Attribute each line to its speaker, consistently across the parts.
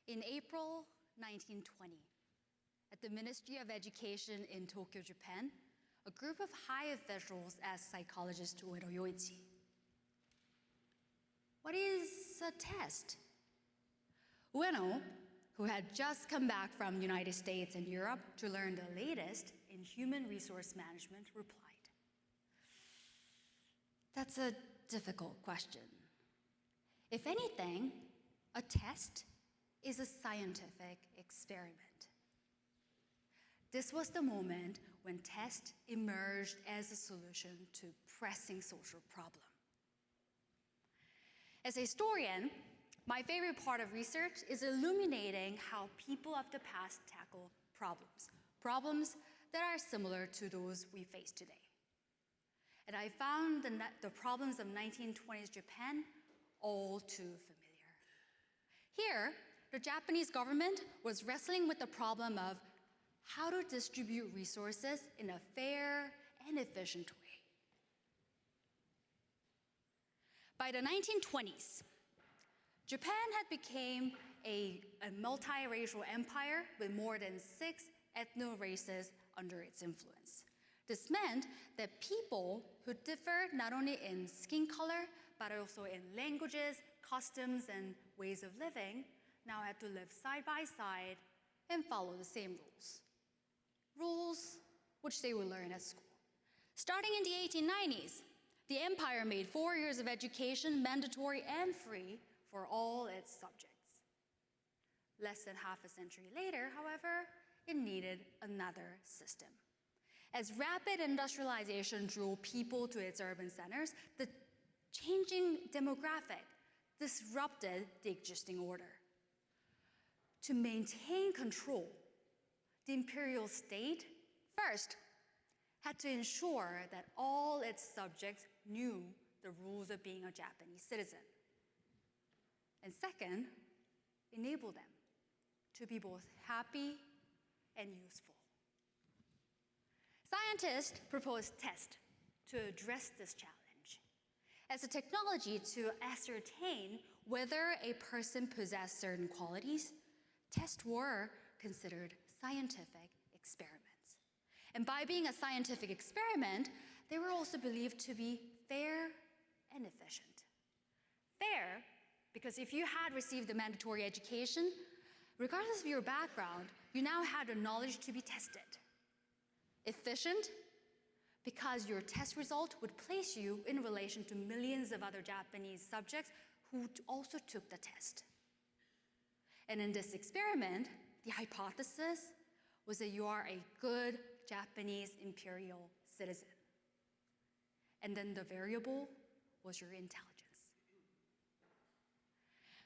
Speaker 1: In April 1920, at the Ministry of Education in Tokyo, Japan, a group of high officials asked psychologist Ueno Yoichi, "What is a test?" Ueno, who had just come back from the United States and Europe to learn the latest in human resource management, replied, "That's a difficult question. If anything, a test is a scientific experiment." This was the moment when tests emerged as a solution to pressing social problem. As a historian, my favorite part of research is illuminating how people of the past tackle problems that are similar to those we face today. And I found the problems of 1920s Japan all too familiar. Here, the Japanese government was wrestling with the problem of how to distribute resources in a fair and efficient way. By the 1920s, Japan had become a multiracial empire with more than 6 ethno-races under its influence. This meant that people who differed not only in skin color, but also in languages, customs, and ways of living now had to live side by side and follow the same rules. Rules which they would learn at school. Starting in the 1890s, the empire made 4 years of education mandatory and free for all its subjects. Less than half a century later, however, it needed another system. As rapid industrialization drew people to its urban centers, the changing demographic disrupted the existing order. To maintain control, the imperial state, first, had to ensure that all its subjects knew the rules of being a Japanese citizen. And second, enable them to be both happy and useful. Scientists proposed tests to address this challenge as a technology to ascertain whether a person possessed certain qualities. Tests were considered scientific experiments. And by being a scientific experiment, they were also believed to be fair and efficient. Fair, because if you had received the mandatory education, regardless of your background, you now had the knowledge to be tested. Efficient, because your test result would place you in relation to millions of other Japanese subjects who also took the test. And in this experiment, the hypothesis was that you are a good Japanese imperial citizen. And then the variable was your intelligence.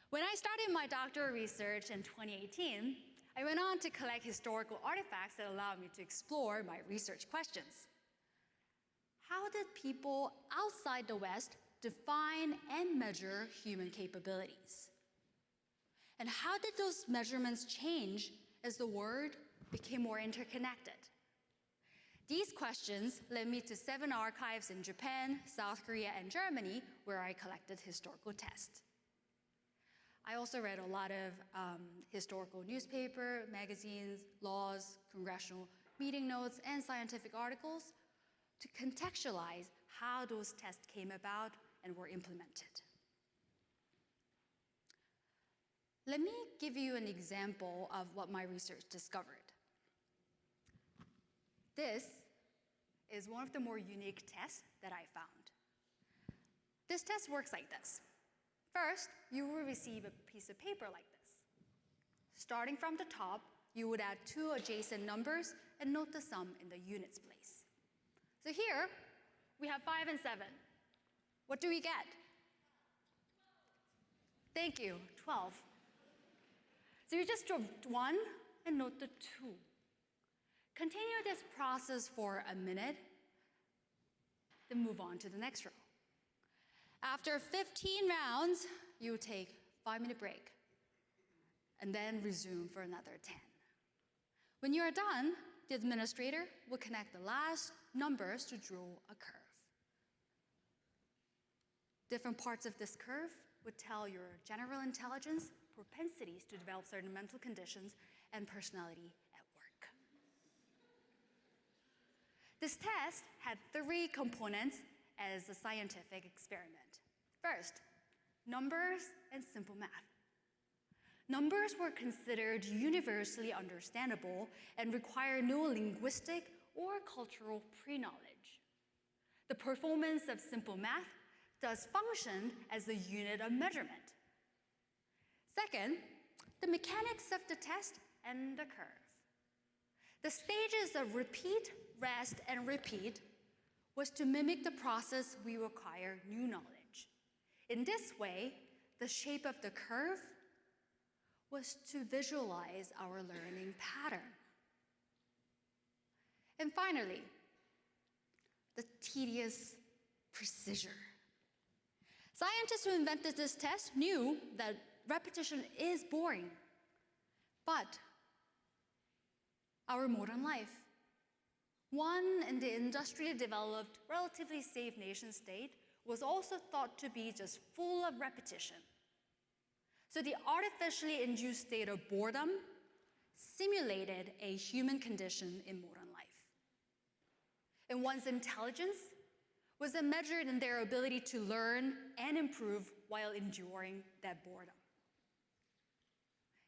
Speaker 1: When I started my doctoral research in 2018, I went on to collect historical artifacts that allowed me to explore my research questions. How did people outside the West define and measure human capabilities? And how did those measurements change as the world became more interconnected? These questions led me to 7 archives in Japan, South Korea, and Germany, where I collected historical tests. I also read a lot of historical newspaper, magazines, laws, congressional meeting notes, and scientific articles to contextualize how those tests came about and were implemented. Let me give you an example of what my research discovered. This is one of the more unique tests that I found. This test works like this. First, you will receive a piece of paper like this. Starting from the top, you would add 2 adjacent numbers and note the sum in the units place. So here, we have 5 and 7. What do we get? Thank you, 12. So you just draw 1 and note the 2. Continue this process for a minute, then move on to the next row. After 15 rounds, you take a 5-minute break, and then resume for another 10. When you are done, the administrator will connect the last numbers to draw a curve. Different parts of this curve would tell your general intelligence propensities to develop certain mental conditions and personality at work. This test had 3 components as a scientific experiment. First, numbers and simple math. Numbers were considered universally understandable and required no linguistic or cultural pre-knowledge. The performance of simple math thus functioned as a unit of measurement. Second, the mechanics of the test and the curve. The stages of repeat, rest, and repeat was to mimic the process we require new knowledge. In this way, the shape of the curve was to visualize our learning pattern. And finally, the tedious procedure. Scientists who invented this test knew that repetition is boring, but our modern life, one in the industrially developed, relatively safe nation state, was also thought to be just full of repetition. So the artificially induced state of boredom simulated a human condition in modern life. And one's intelligence was measured in their ability to learn and improve while enduring that boredom.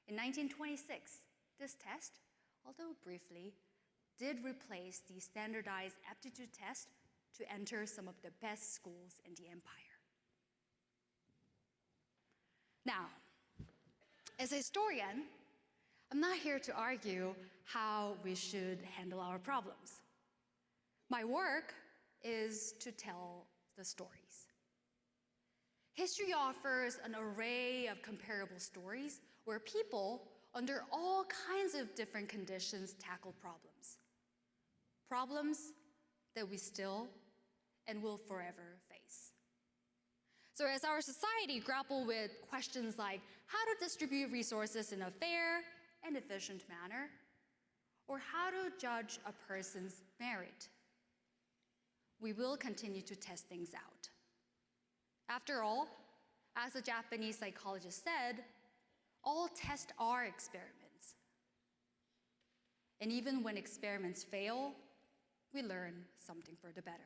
Speaker 1: In 1926, this test, although briefly, did replace the standardized aptitude test to enter some of the best schools in the empire. Now, as a historian, I'm not here to argue how we should handle our problems. My work is to tell the stories. History offers an array of comparable stories where people, under all kinds of different conditions, tackle problems. Problems that we still and will forever face. So as our society grapple with questions like how to distribute resources in a fair and efficient manner, or how to judge a person's merit, we will continue to test things out. After all, as a Japanese psychologist said, all tests are experiments. And even when experiments fail, we learn something for the better.